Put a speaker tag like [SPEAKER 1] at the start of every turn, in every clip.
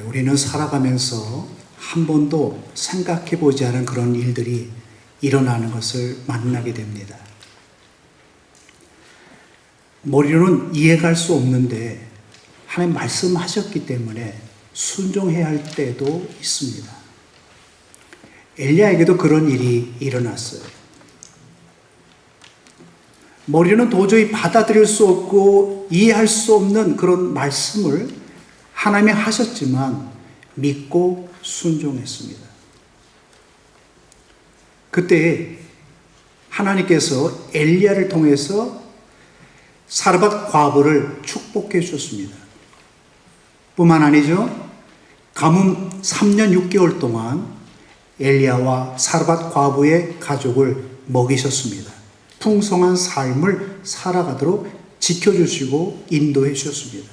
[SPEAKER 1] 우리는 살아가면서 한 번도 생각해 보지 않은 그런 일들이 일어나는 것을 만나게 됩니다. 머리로는 이해갈 수 없는데 하나님 말씀하셨기 때문에 순종해야 할 때도 있습니다. 엘리야에게도 그런 일이 일어났어요. 머리는 도저히 받아들일 수 없고 이해할 수 없는 그런 말씀을 하나님이 하셨지만 믿고 순종했습니다. 그때 하나님께서 엘리야를 통해서 사르밧 과부를 축복해 주셨습니다. 뿐만 아니죠. 가뭄 3년 6개월 동안 엘리야와 사르밧 과부의 가족을 먹이셨습니다. 풍성한 삶을 살아가도록 지켜주시고 인도해 주셨습니다.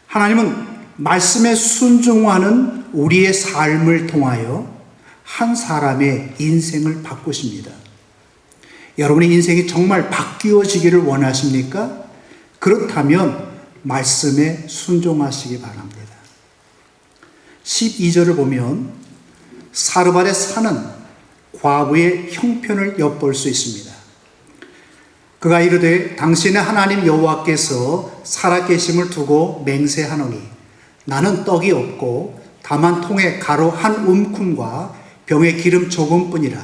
[SPEAKER 1] 하나님은 말씀에 순종하는 우리의 삶을 통하여 한 사람의 인생을 바꾸십니다. 여러분의 인생이 정말 바뀌어지기를 원하십니까? 그렇다면 말씀에 순종하시기 바랍니다. 12절을 보면 사르밧에 사는 과부의 형편을 엿볼 수 있습니다. 그가 이르되 당신의 하나님 여호와께서 살아계심을 두고 맹세하노니 나는 떡이 없고 다만 통에 가루 한 움큼과 병에 기름 조금뿐이라.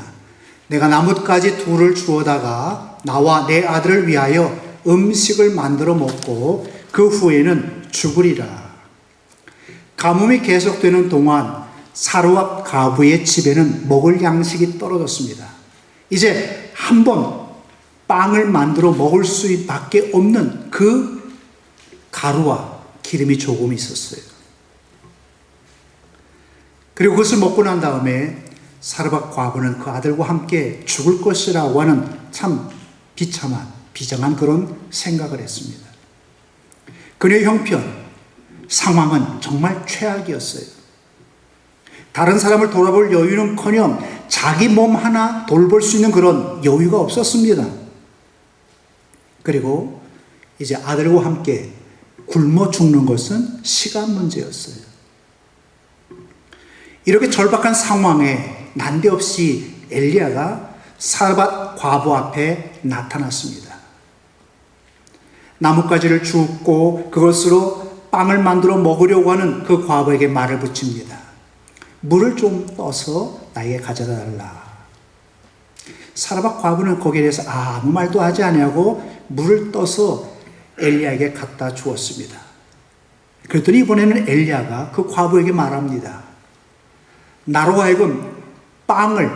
[SPEAKER 1] 내가 나뭇가지 둘을 주워다가 나와 내 아들을 위하여 음식을 만들어 먹고 그 후에는 죽으리라. 가뭄이 계속되는 동안 사르밧 과부의 집에는 먹을 양식이 떨어졌습니다. 이제 한번 빵을 만들어 먹을 수밖에 없는 그 가루와 기름이 조금 있었어요. 그리고 그것을 먹고 난 다음에 사르밧 과부는 그 아들과 함께 죽을 것이라고 하는 참 비참한, 비장한 그런 생각을 했습니다. 그녀의 형편, 상황은 정말 최악이었어요. 다른 사람을 돌아볼 여유는커녕 자기 몸 하나 돌볼 수 있는 그런 여유가 없었습니다. 그리고 이제 아들과 함께 굶어 죽는 것은 시간 문제였어요. 이렇게 절박한 상황에 난데없이 엘리야가 사르밧 과부 앞에 나타났습니다. 나뭇가지를 줍고 그것으로 빵을 만들어 먹으려고 하는 그 과부에게 말을 붙입니다. 물을 좀 떠서 나에게 가져다 달라. 사르밧 과부는 거기에 대해서 아무 말도 하지 아니하고 물을 떠서 엘리야에게 갖다 주었습니다. 그랬더니 이번에는 엘리야가 그 과부에게 말합니다. 나로 하여금 빵을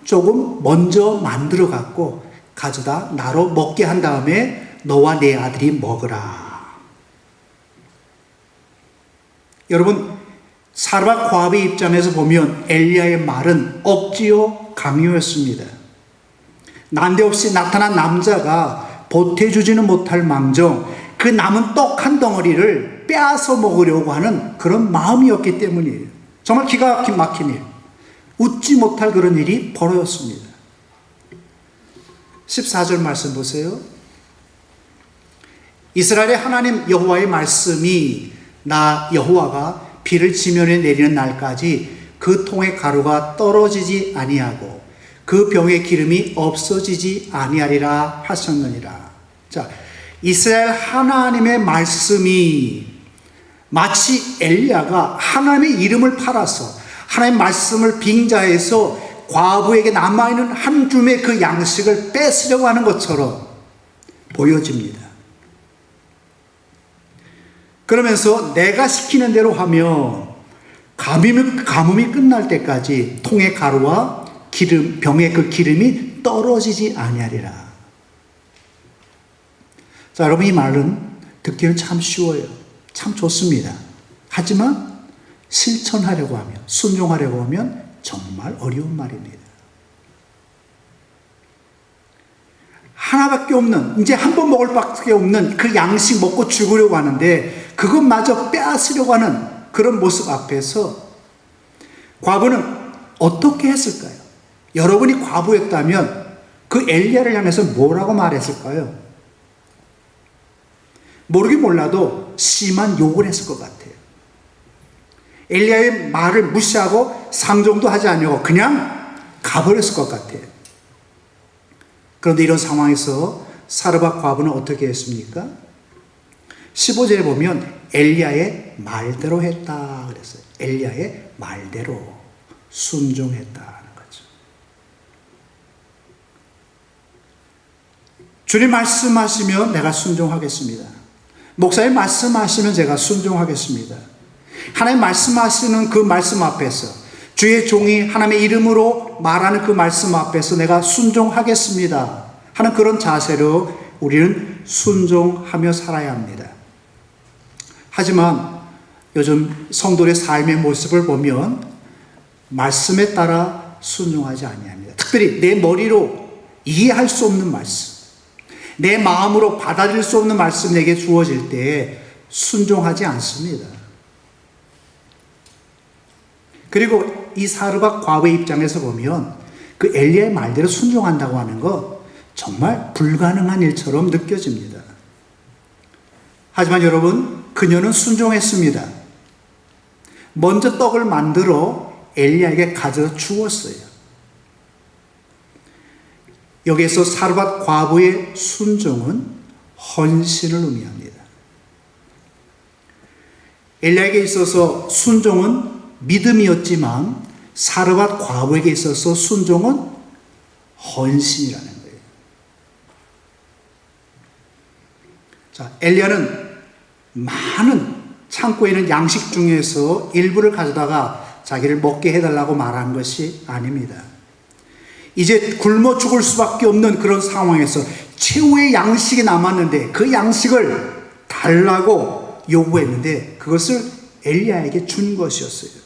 [SPEAKER 1] 조금 먼저 만들어 갖고 가져다 나로 먹게 한 다음에 너와 내 아들이 먹으라. 여러분, 사르밧 과부의 입장에서 보면 엘리야의 말은 억지요 강요였습니다. 난데없이 나타난 남자가 보태주지는 못할 망정 그 남은 떡 한 덩어리를 빼앗아 먹으려고 하는 그런 마음이었기 때문이에요. 정말 기가 막힌 일, 웃지 못할 그런 일이 벌어졌습니다. 14절 말씀 보세요. 이스라엘의 하나님 여호와의 말씀이 나 여호와가 비를 지면에 내리는 날까지 그 통의 가루가 떨어지지 아니하고 그 병의 기름이 없어지지 아니하리라 하셨느니라. 자, 이스라엘 하나님의 말씀이 마치 엘리야가 하나님의 이름을 팔아서 하나님의 말씀을 빙자해서 과부에게 남아있는 한 줌의 그 양식을 뺏으려고 하는 것처럼 보여집니다. 그러면서 내가 시키는 대로 하면 가뭄이 끝날 때까지 통의 가루와 기름, 병의 그 기름이 떨어지지 아니하리라. 자, 여러분, 이 말은 듣기는 참 쉬워요. 참 좋습니다. 하지만 실천하려고 하면, 순종하려고 하면 정말 어려운 말입니다. 하나밖에 없는, 이제 한 번 먹을 밖에 없는 그 양식 먹고 죽으려고 하는데 그것마저 빼앗으려고 하는 그런 모습 앞에서 과부는 어떻게 했을까요? 여러분이 과부였다면 그 엘리야를 향해서 뭐라고 말했을까요? 모르긴 몰라도 심한 욕을 했을 것 같아요. 엘리야의 말을 무시하고 상종도 하지 않으려고 그냥 가버렸을 것 같아요. 그런데 이런 상황에서 사르밧 과부는 어떻게 했습니까? 15절에 보면 엘리야의 말대로 했다 그랬어요. 엘리야의 말대로 순종했다는 거죠. 주님 말씀하시면 내가 순종하겠습니다. 목사님 말씀하시면 제가 순종하겠습니다. 하나님 말씀하시는 그 말씀 앞에서, 주의 종이 하나님의 이름으로 말하는 그 말씀 앞에서 내가 순종하겠습니다 하는 그런 자세로 우리는 순종하며 살아야 합니다. 하지만 요즘 성도의 삶의 모습을 보면 말씀에 따라 순종하지 아니합니다. 특별히 내 머리로 이해할 수 없는 말씀, 내 마음으로 받아들일 수 없는 말씀 내게 주어질 때 순종하지 않습니다. 그리고 이 사르밧 과부의 입장에서 보면 그 엘리야의 말대로 순종한다고 하는 거 정말 불가능한 일처럼 느껴집니다. 하지만 여러분, 그녀는 순종했습니다. 먼저 떡을 만들어 엘리야에게 가져다 주었어요. 여기에서 사르밧 과부의 순종은 헌신을 의미합니다. 엘리야에게 있어서 순종은 믿음이었지만 사르밧 과부에게 있어서 순종은 헌신이라는 거예요. 자, 엘리야는 많은 창고에 있는 양식 중에서 일부를 가져다가 자기를 먹게 해달라고 말한 것이 아닙니다. 이제 굶어 죽을 수밖에 없는 그런 상황에서 최후의 양식이 남았는데 그 양식을 달라고 요구했는데 그것을 엘리야에게 준 것이었어요.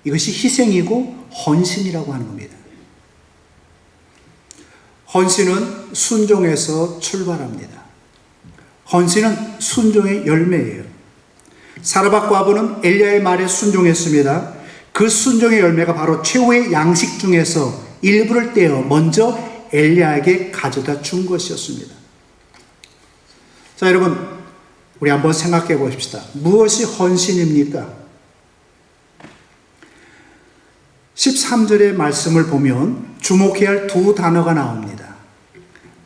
[SPEAKER 1] 이것이 희생이고 헌신이라고 하는 겁니다. 헌신은 순종에서 출발합니다. 헌신은 순종의 열매예요. 사르밧 과부는 엘리야의 말에 순종했습니다. 그 순종의 열매가 바로 최후의 양식 중에서 일부를 떼어 먼저 엘리야에게 가져다 준 것이었습니다. 자, 여러분, 우리 한번 생각해 보십시다. 무엇이 헌신입니까? 13절의 말씀을 보면 주목해야 할 두 단어가 나옵니다.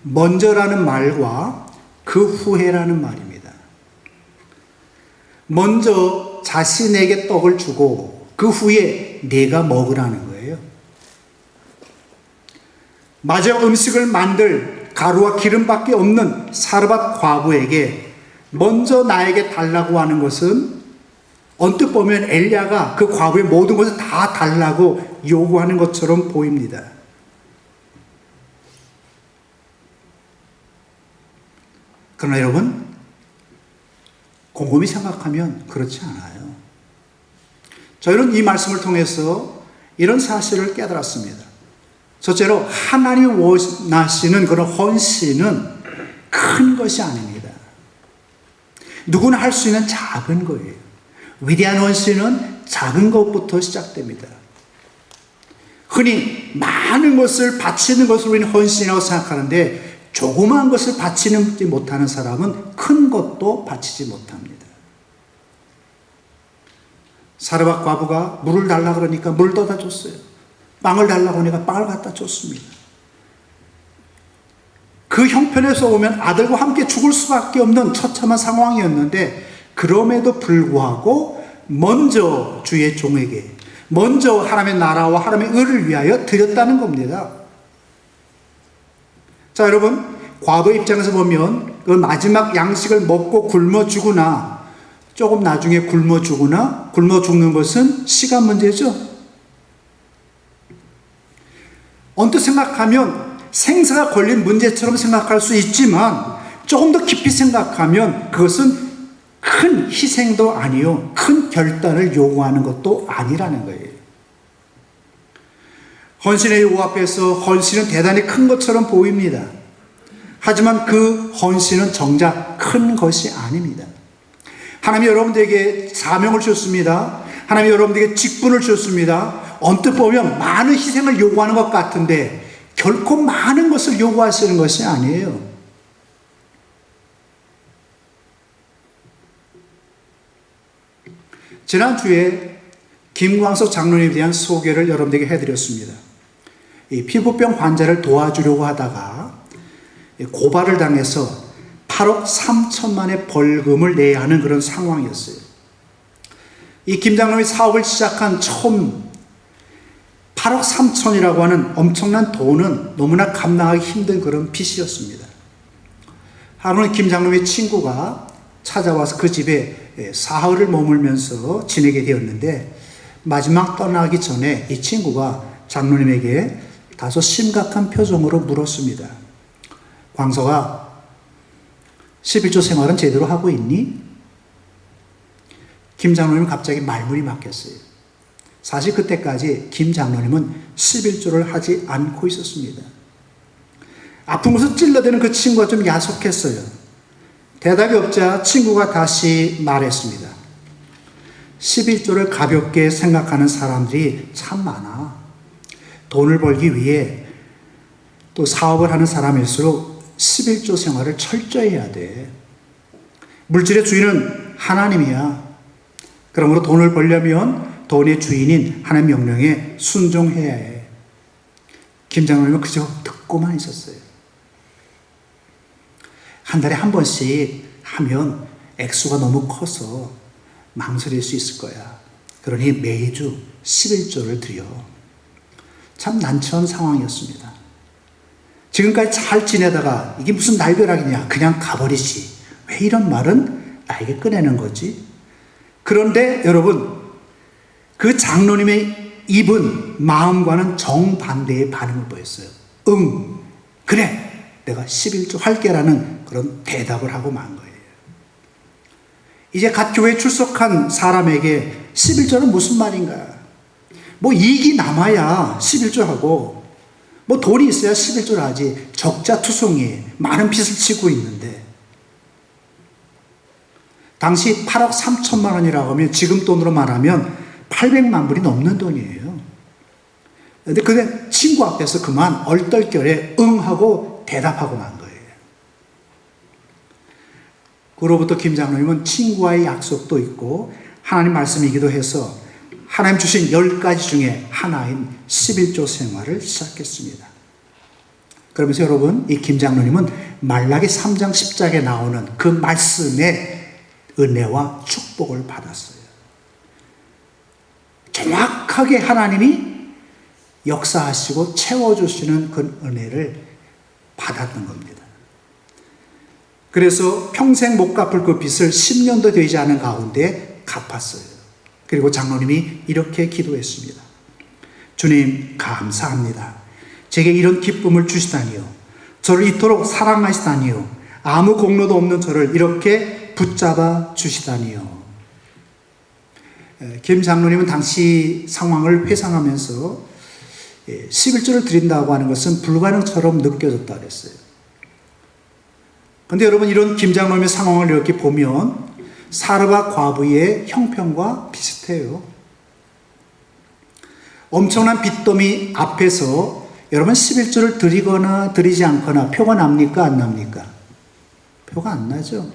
[SPEAKER 1] 먼저라는 말과 그 후에라는 말입니다. 먼저 자신에게 떡을 주고 그 후에 내가 먹으라는 거예요. 마저 음식을 만들 가루와 기름밖에 없는 사르밧 과부에게 먼저 나에게 달라고 하는 것은 언뜻 보면 엘리야가 그 과부의 모든 것을 다 달라고 요구하는 것처럼 보입니다. 그러나 여러분, 곰곰이 생각하면 그렇지 않아요. 저희는 이 말씀을 통해서 이런 사실을 깨달았습니다. 첫째로 하나님이 원하시는 그런 헌신은 큰 것이 아닙니다. 누구나 할 수 있는 작은 거예요. 위대한 헌신은 작은 것부터 시작됩니다. 흔히 많은 것을 바치는 것을 우리는 헌신이라고 생각하는데 조그마한 것을 바치지 못하는 사람은 큰 것도 바치지 못합니다. 사르밧 과부가 물을 달라 그러니까 물을 떠다 줬어요. 빵을 달라고 하니까 빵을 갖다 줬습니다. 그 형편에서 보면 아들과 함께 죽을 수밖에 없는 처참한 상황이었는데 그럼에도 불구하고 먼저 주의 종에게, 먼저 하나님의 나라와 하나님의 의를 위하여 드렸다는 겁니다. 자, 여러분, 과부 입장에서 보면 그 마지막 양식을 먹고 굶어 죽으나 조금 나중에 굶어 죽으나 굶어 죽는 것은 시간 문제죠. 언뜻 생각하면 생사가 걸린 문제처럼 생각할 수 있지만 조금 더 깊이 생각하면 그것은 큰 희생도 아니요, 큰 결단을 요구하는 것도 아니라는 거예요. 헌신의 요구 앞에서 헌신은 대단히 큰 것처럼 보입니다. 하지만 그 헌신은 정작 큰 것이 아닙니다. 하나님이 여러분들에게 사명을 주셨습니다. 하나님이 여러분들에게 직분을 주셨습니다. 언뜻 보면 많은 희생을 요구하는 것 같은데 결코 많은 것을 요구하시는 것이 아니에요. 지난주에 김광석 장로님에 대한 소개를 여러분들에게 해드렸습니다. 이 피부병 환자를 도와주려고 하다가 고발을 당해서 8억 3천만의 벌금을 내야 하는 그런 상황이었어요. 이 김 장로님이 사업을 시작한 처음 8억 3천이라고 하는 엄청난 돈은 너무나 감당하기 힘든 그런 빚이었습니다. 하루는 김 장로님의 친구가 찾아와서 그 집에 사흘을 머물면서 지내게 되었는데, 마지막 떠나기 전에 이 친구가 장로님에게 다소 심각한 표정으로 물었습니다. 광석아, 11조 생활은 제대로 하고 있니? 김 장로님은 갑자기 말문이 막혔어요. 사실 그때까지 김 장로님은 11조를 하지 않고 있었습니다. 아픈 곳을 찔러대는 그 친구가 좀 야속했어요. 대답이 없자 친구가 다시 말했습니다. 11조를 가볍게 생각하는 사람들이 참 많아. 돈을 벌기 위해 또 사업을 하는 사람일수록 11조 생활을 철저히 해야 돼. 물질의 주인은 하나님이야. 그러므로 돈을 벌려면 돈의 주인인 하나님 명령에 순종해야 해. 김 장로님은 그저 듣고만 있었어요. 한 달에 한 번씩 하면 액수가 너무 커서 망설일 수 있을 거야. 그러니 매주 11조를 드려. 참 난처한 상황이었습니다. 지금까지 잘 지내다가 이게 무슨 날벼락이냐, 그냥 가버리지. 왜 이런 말은 나에게 꺼내는 거지? 그런데 여러분, 그 장로님의 입은 마음과는 정반대의 반응을 보였어요. 응, 그래, 내가 11조 할게라는 그런 대답을 하고 만 거예요. 이제 갓 교회에 출석한 사람에게 11조는 무슨 말인가? 뭐 이익이 남아야 11조 하고, 뭐 돈이 있어야 11조를 하지. 적자투성이에 많은 빚을 지고 있는데, 당시 8억 3천만 원이라고 하면 지금 돈으로 말하면 800만 불이 넘는 돈이에요. 그런데 그 친구 앞에서 그만 얼떨결에 응하고 대답하고 만 거예요. 그로부터 김 장로님은 친구와의 약속도 있고 하나님 말씀이기도 해서 하나님 주신 10가지 중에 하나인 11조 생활을 시작했습니다. 그러면서 여러분, 이 김 장로님은 말라기 3장 10장에 나오는 그 말씀의 은혜와 축복을 받았어요. 정확하게 하나님이 역사하시고 채워주시는 그 은혜를 받았던 겁니다. 그래서 평생 못 갚을 그 빚을 10년도 되지 않은 가운데 갚았어요. 그리고 장로님이 이렇게 기도했습니다. 주님, 감사합니다. 제게 이런 기쁨을 주시다니요. 저를 이토록 사랑하시다니요. 아무 공로도 없는 저를 이렇게 붙잡아 주시다니요. 김 장로님은 당시 상황을 회상하면서 11조를 드린다고 하는 것은 불가능처럼 느껴졌다고 했어요. 그런데 여러분, 이런 김 장로님의 상황을 이렇게 보면 사르밧 과부의 형편과 비슷해요. 엄청난 빚더미 앞에서 여러분 11조를 드리거나 드리지 않거나 표가 납니까? 안 납니까? 표가 안 나죠.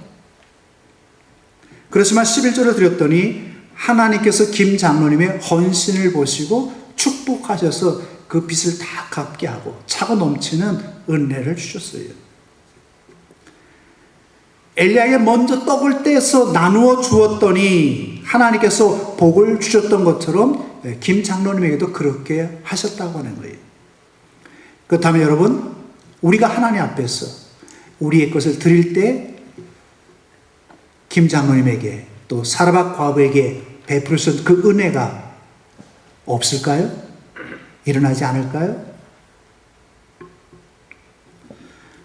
[SPEAKER 1] 그렇지만 11조를 드렸더니 하나님께서 김 장로님의 헌신을 보시고 축복하셔서 그 빚을 다 갚게 하고 차고 넘치는 은혜를 주셨어요. 엘리야에게 먼저 떡을 떼서 나누어 주었더니 하나님께서 복을 주셨던 것처럼 김 장로님에게도 그렇게 하셨다고 하는 거예요. 그렇다면 여러분, 우리가 하나님 앞에서 우리의 것을 드릴 때 김 장로님에게 또 사르밧 과부에게 베풀으신 그 은혜가 없을까요? 일어나지 않을까요?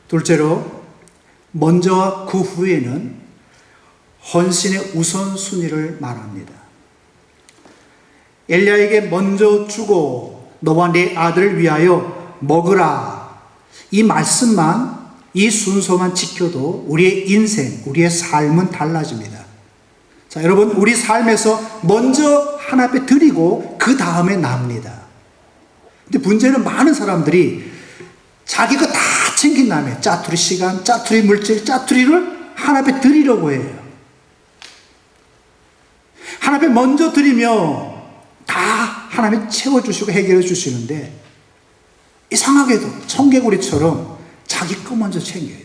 [SPEAKER 1] 둘째로, 먼저와 그 후에는 헌신의 우선순위를 말합니다. 엘리야에게 먼저 주고 너와 내 아들을 위하여 먹으라. 이 말씀만, 이 순서만 지켜도 우리의 인생, 우리의 삶은 달라집니다. 자, 여러분, 우리 삶에서 먼저 하나님 앞에 드리고 그 다음에 납니다. 근데 문제는 많은 사람들이 자기 거 다 챙긴 다음에 짜투리 시간, 짜투리 물질, 짜투리를 하나님 앞에 드리려고 해요. 하나님 앞에 먼저 드리며 다 하나님이 채워주시고 해결해 주시는데 이상하게도 청개구리처럼 자기 거 먼저 챙겨요.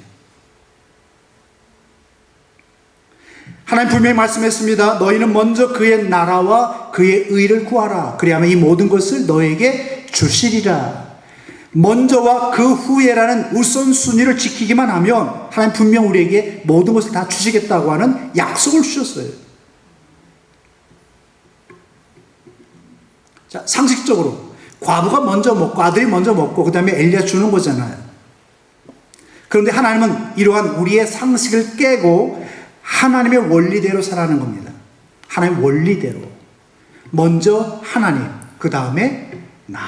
[SPEAKER 1] 하나님 분명히 말씀했습니다. 너희는 먼저 그의 나라와 그의 의를 구하라. 그리하면 이 모든 것을 너에게 주시리라. 먼저와 그 후에라는 우선순위를 지키기만 하면 하나님 분명 우리에게 모든 것을 다 주시겠다고 하는 약속을 주셨어요. 자, 상식적으로 과부가 먼저 먹고 아들이 먼저 먹고 그 다음에 엘리야 주는 거잖아요. 그런데 하나님은 이러한 우리의 상식을 깨고 하나님의 원리대로 살아가는 겁니다. 하나님의 원리대로. 먼저 하나님, 그 다음에 나.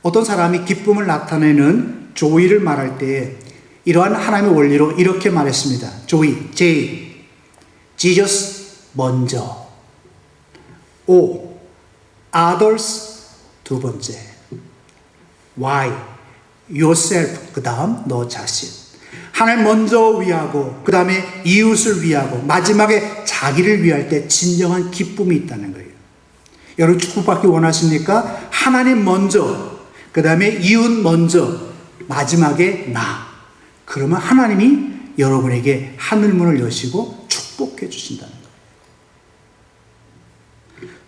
[SPEAKER 1] 어떤 사람이 기쁨을 나타내는 조이를 말할 때 이러한 하나님의 원리로 이렇게 말했습니다. 조이, J, Jesus 먼저. O, others 두 번째. Y, yourself 그 다음 너 자신. 하나님 먼저 위하고 그 다음에 이웃을 위하고 마지막에 자기를 위할 때 진정한 기쁨이 있다는 거예요. 여러분 축복받기 원하십니까? 하나님 먼저 그 다음에 이웃 먼저 마지막에 나. 그러면 하나님이 여러분에게 하늘문을 여시고 축복해 주신다는 거예요.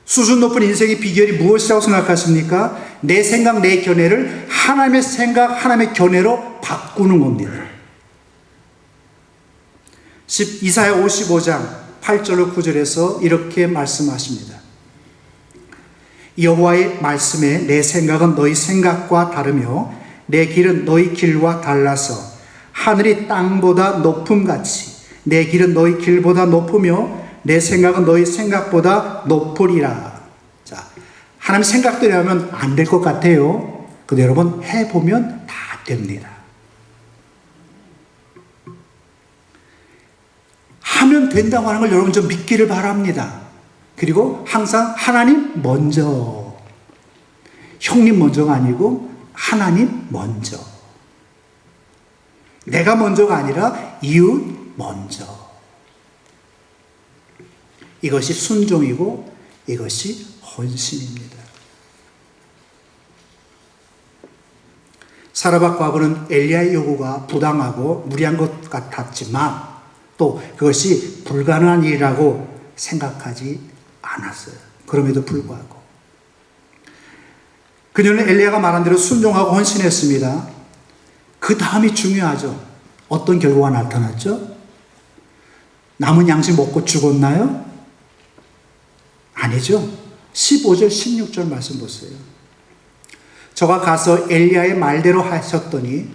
[SPEAKER 1] 수준 높은 인생의 비결이 무엇이라고 생각하십니까? 내 생각, 내 견해를 하나님의 생각, 하나님의 견해로 바꾸는 겁니다. 이사야 55장 8절로 9절에서 이렇게 말씀하십니다. 여호와의 말씀에 내 생각은 너희 생각과 다르며 내 길은 너희 길과 달라서 하늘이 땅보다 높음같이 내 길은 너희 길보다 높으며 내 생각은 너희 생각보다 높으리라. 자, 하나님 생각대로 하면 안 될 것 같아요. 근데 여러분 해보면 다 됩니다. 하면 된다고 하는 걸 여러분 좀 믿기를 바랍니다. 그리고 항상 하나님 먼저. 형님 먼저가 아니고 하나님 먼저. 내가 먼저가 아니라 이웃 먼저. 이것이 순종이고 이것이 헌신입니다. 사라밧 과부는 엘리야의 요구가 부당하고 무리한 것 같았지만 또 그것이 불가능한 일이라고 생각하지 않았어요. 그럼에도 불구하고 그녀는 엘리야가 말한 대로 순종하고 헌신했습니다. 그 다음이 중요하죠. 어떤 결과가 나타났죠? 남은 양식 먹고 죽었나요? 아니죠. 15절 16절 말씀 보세요. 저가 가서 엘리야의 말대로 하였더니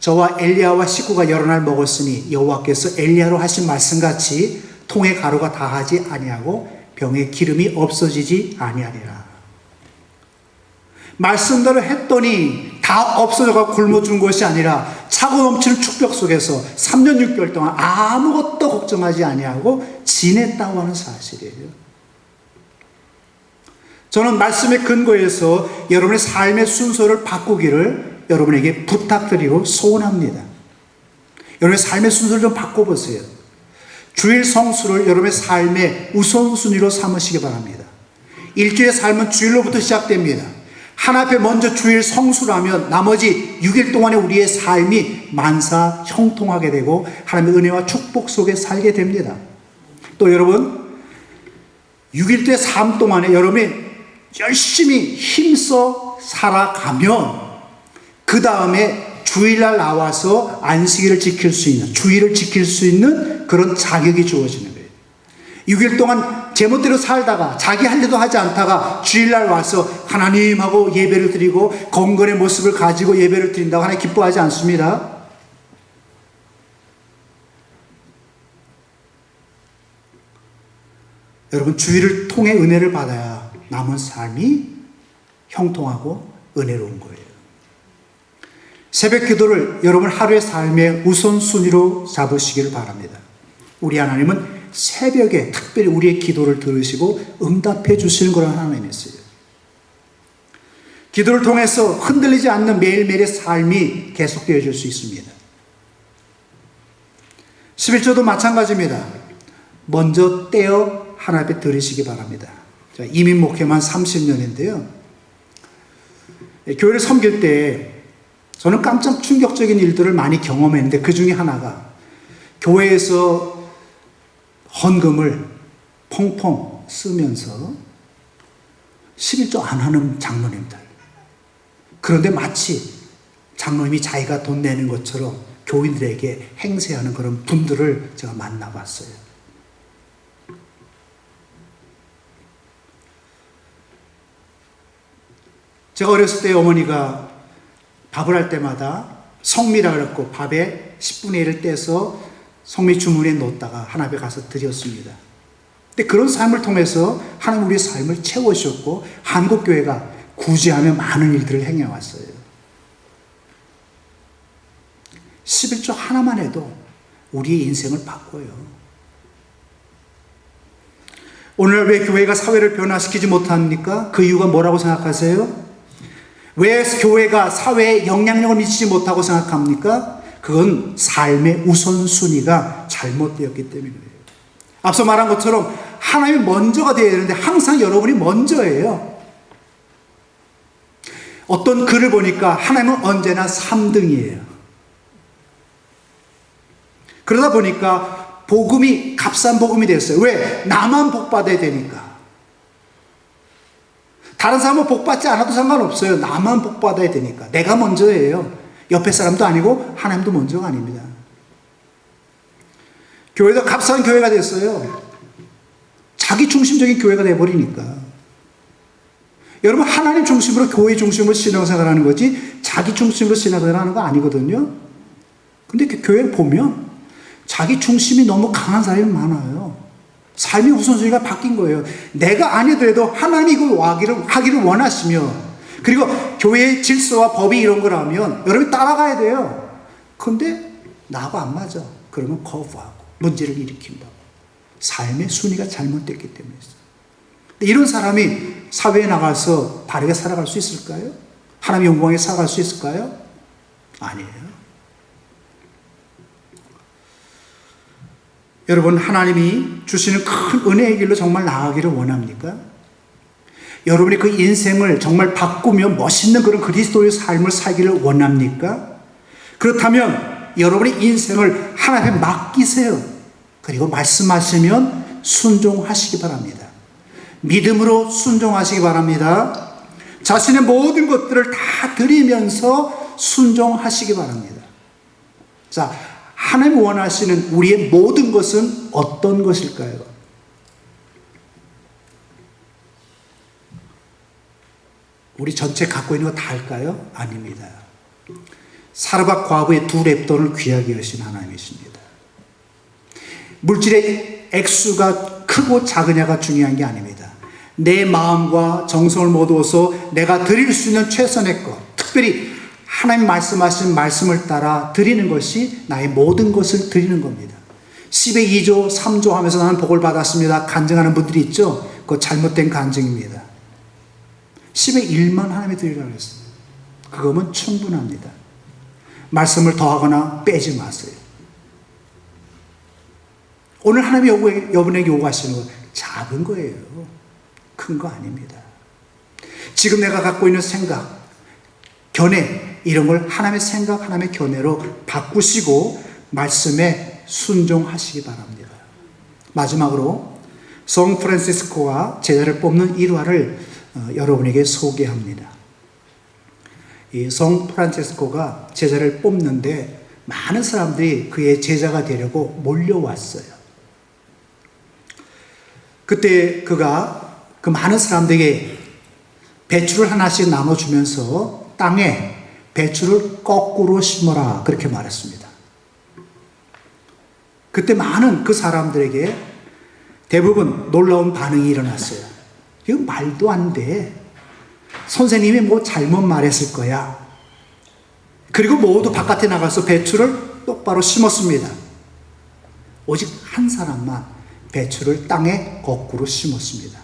[SPEAKER 1] 저와 엘리야와 식구가 여러 날 먹었으니 여호와께서 엘리야로 하신 말씀같이 통에 가루가 다하지 아니하고 병에 기름이 없어지지 아니하리라. 말씀대로 했더니 다 없어져가 굶어 죽은 것이 아니라 차고 넘치는 축벽 속에서 3년 6개월 동안 아무것도 걱정하지 아니하고 지냈다고 하는 사실이에요. 저는 말씀의 근거에서 여러분의 삶의 순서를 바꾸기를 여러분에게 부탁드리고 소원합니다. 여러분의 삶의 순서를 좀 바꿔보세요. 주일 성수를 여러분의 삶의 우선순위로 삼으시기 바랍니다. 일주일의 삶은 주일로부터 시작됩니다. 하나님 앞에 먼저 주일 성수라면 나머지 6일 동안에 우리의 삶이 만사 형통하게 되고 하나님의 은혜와 축복 속에 살게 됩니다. 또 여러분 6일째 삶 동안에 여러분이 열심히 힘써 살아가면 그 다음에 주일날 나와서 안식일을 지킬 수 있는, 주일을 지킬 수 있는 그런 자격이 주어지는 거예요. 6일 동안 제멋대로 살다가 자기 할 일도 하지 않다가 주일날 와서 하나님하고 예배를 드리고 건건의 모습을 가지고 예배를 드린다고 하나님 기뻐하지 않습니다. 여러분 주일을 통해 은혜를 받아야 남은 삶이 형통하고 은혜로운 거예요. 새벽 기도를 여러분 하루의 삶의 우선순위로 잡으시기를 바랍니다. 우리 하나님은 새벽에 특별히 우리의 기도를 들으시고 응답해 주시는 그런 하나님이세요. 기도를 통해서 흔들리지 않는 매일매일의 삶이 계속되어질 수 있습니다. 11조도 마찬가지입니다. 먼저 떼어 하나님 앞에 드리시기 바랍니다. 이민 목회만 30년인데요. 교회를 섬길 때 저는 깜짝 충격적인 일들을 많이 경험했는데 그 중에 하나가 교회에서 헌금을 펑펑 쓰면서 11조 안 하는 장로님들. 그런데 마치 장로님이 자기가 돈 내는 것처럼 교인들에게 행세하는 그런 분들을 제가 만나봤어요. 제가 어렸을 때 어머니가 밥을 할 때마다 성미라 그랬고 밥에 10분의 1을 떼서 성미 주머니에 넣었다가 하나님에 가서 드렸습니다. 근데 그런 삶을 통해서 하나님 우리의 삶을 채워주셨고 한국교회가 구제하며 많은 일들을 행해왔어요. 11조 하나만 해도 우리의 인생을 바꿔요. 오늘 왜 교회가 사회를 변화시키지 못합니까? 그 이유가 뭐라고 생각하세요? 왜 교회가 사회에 영향력을 미치지 못하고 생각합니까? 그건 삶의 우선순위가 잘못되었기 때문이에요. 앞서 말한 것처럼 하나님이 먼저가 되어야 되는데 항상 여러분이 먼저예요. 어떤 글을 보니까 하나님은 언제나 3등이에요. 그러다 보니까 복음이 값싼 복음이 됐어요. 왜? 나만 복받아야 되니까. 다른 사람은 복받지 않아도 상관없어요. 나만 복받아야 되니까. 내가 먼저예요. 옆에 사람도 아니고 하나님도 먼저가 아닙니다. 교회도 값싼 교회가 됐어요. 자기 중심적인 교회가 돼버리니까. 여러분 하나님 중심으로 교회 중심으로 신앙생활하는 거지 자기 중심으로 신앙생활하는 거 아니거든요. 근데 그 교회를 보면 자기 중심이 너무 강한 사람이 많아요. 삶의 우선순위가 바뀐 거예요. 내가 아니더라도 하나님이 이걸 하기를 원하시며 그리고 교회의 질서와 법이 이런 거라면 여러분이 따라가야 돼요. 그런데 나하고 안 맞아. 그러면 거부하고 문제를 일으킨다고. 삶의 순위가 잘못됐기 때문에 있어요. 이런 사람이 사회에 나가서 바르게 살아갈 수 있을까요? 하나님 영광에 살아갈 수 있을까요? 아니에요. 여러분 하나님이 주시는 큰 은혜의 길로 정말 나아가기를 원합니까? 여러분이 그 인생을 정말 바꾸며 멋있는 그런 그리스도의 삶을 살기를 원합니까? 그렇다면 여러분의 인생을 하나님께 맡기세요. 그리고 말씀하시면 순종하시기 바랍니다. 믿음으로 순종하시기 바랍니다. 자신의 모든 것들을 다 드리면서 순종하시기 바랍니다. 자, 하나님 원하시는 우리의 모든 것은 어떤 것일까요? 우리 전체 갖고 있는 거 다 할까요? 아닙니다. 사르밧 과부의 두 렙돈을 귀하게 여신 하나님이십니다. 물질의 액수가 크고 작으냐가 중요한 게 아닙니다. 내 마음과 정성을 모두어서 내가 드릴 수 있는 최선의 것, 특별히 하나님 말씀하신 말씀을 따라 드리는 것이 나의 모든 것을 드리는 겁니다. 10의 2조, 3조 하면서 나는 복을 받았습니다. 간증하는 분들이 있죠. 그거 잘못된 간증입니다. 10의 1만 하나님이 드리라고 했어요. 그거면 충분합니다. 말씀을 더하거나 빼지 마세요. 오늘 하나님이 여러분에게 요구하시는 건 작은 거예요. 큰 거 아닙니다. 지금 내가 갖고 있는 생각, 견해, 이런 걸 하나님의 생각, 하나님의 견해로 바꾸시고 말씀에 순종하시기 바랍니다. 마지막으로 성 프란시스코가 제자를 뽑는 일화를 여러분에게 소개합니다. 이 성 프란시스코가 제자를 뽑는데 많은 사람들이 그의 제자가 되려고 몰려왔어요. 그때 그가 그 많은 사람들에게 배추를 하나씩 나눠주면서 땅에 배추를 거꾸로 심어라 그렇게 말했습니다. 그때 많은 그 사람들에게 대부분 놀라운 반응이 일어났어요. 이거 말도 안 돼. 선생님이 뭐 잘못 말했을 거야. 그리고 모두 바깥에 나가서 배추를 똑바로 심었습니다. 오직 한 사람만 배추를 땅에 거꾸로 심었습니다.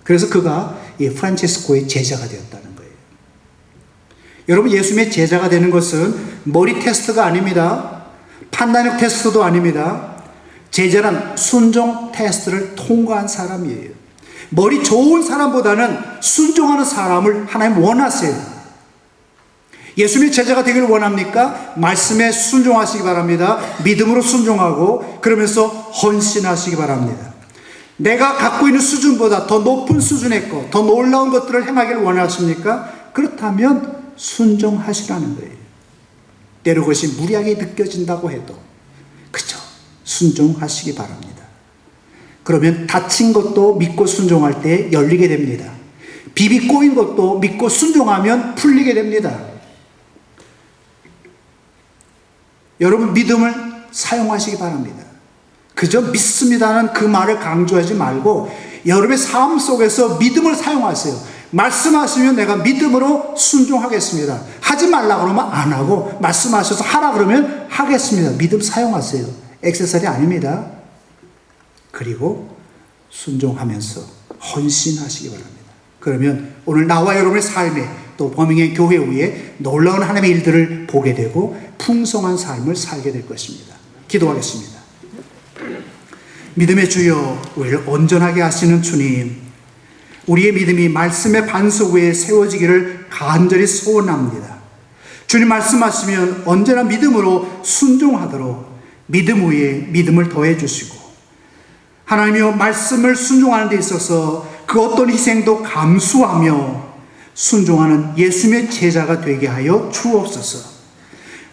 [SPEAKER 1] 그래서 그가 이 프란치스코의 제자가 되었다는 거예요. 여러분, 예수님의 제자가 되는 것은 머리 테스트가 아닙니다. 판단력 테스트도 아닙니다. 제자란 순종 테스트를 통과한 사람이에요. 머리 좋은 사람보다는 순종하는 사람을 하나님 원하세요. 예수님의 제자가 되기를 원합니까? 말씀에 순종하시기 바랍니다. 믿음으로 순종하고 그러면서 헌신하시기 바랍니다. 내가 갖고 있는 수준보다 더 높은 수준의 것, 더 놀라운 것들을 행하기를 원하십니까? 그렇다면 순종하시라는 거예요. 때로 그것이 무리하게 느껴진다고 해도 그저 순종하시기 바랍니다. 그러면 닫힌 것도 믿고 순종할 때 열리게 됩니다. 비비 꼬인 것도 믿고 순종하면 풀리게 됩니다. 여러분 믿음을 사용하시기 바랍니다. 그저 믿습니다는 그 말을 강조하지 말고 여러분의 삶 속에서 믿음을 사용하세요. 말씀하시면 내가 믿음으로 순종하겠습니다. 하지 말라 그러면 안 하고 말씀하셔서 하라 그러면 하겠습니다. 믿음 사용하세요. 액세서리 아닙니다. 그리고 순종하면서 헌신하시기 바랍니다. 그러면 오늘 나와 여러분의 삶에 또 범ing의 교회 위에 놀라운 하나님의 일들을 보게 되고 풍성한 삶을 살게 될 것입니다. 기도하겠습니다. 믿음의 주여, 우리를 온전하게 하시는 주님, 우리의 믿음이 말씀의 반석 위에 세워지기를 간절히 소원합니다. 주님 말씀하시면 언제나 믿음으로 순종하도록 믿음 위에 믿음을 더해 주시고 하나님이여 말씀을 순종하는 데 있어서 그 어떤 희생도 감수하며 순종하는 예수님의 제자가 되게 하여 주옵소서.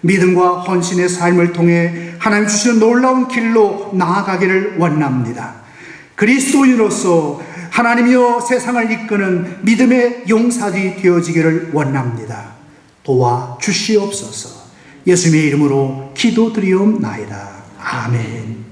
[SPEAKER 1] 믿음과 헌신의 삶을 통해 하나님 주시는 놀라운 길로 나아가기를 원합니다. 그리스도인으로서 하나님이여 세상을 이끄는 믿음의 용사들이 되어지기를 원합니다. 도와주시옵소서. 예수님의 이름으로 기도드리옵나이다. 아멘.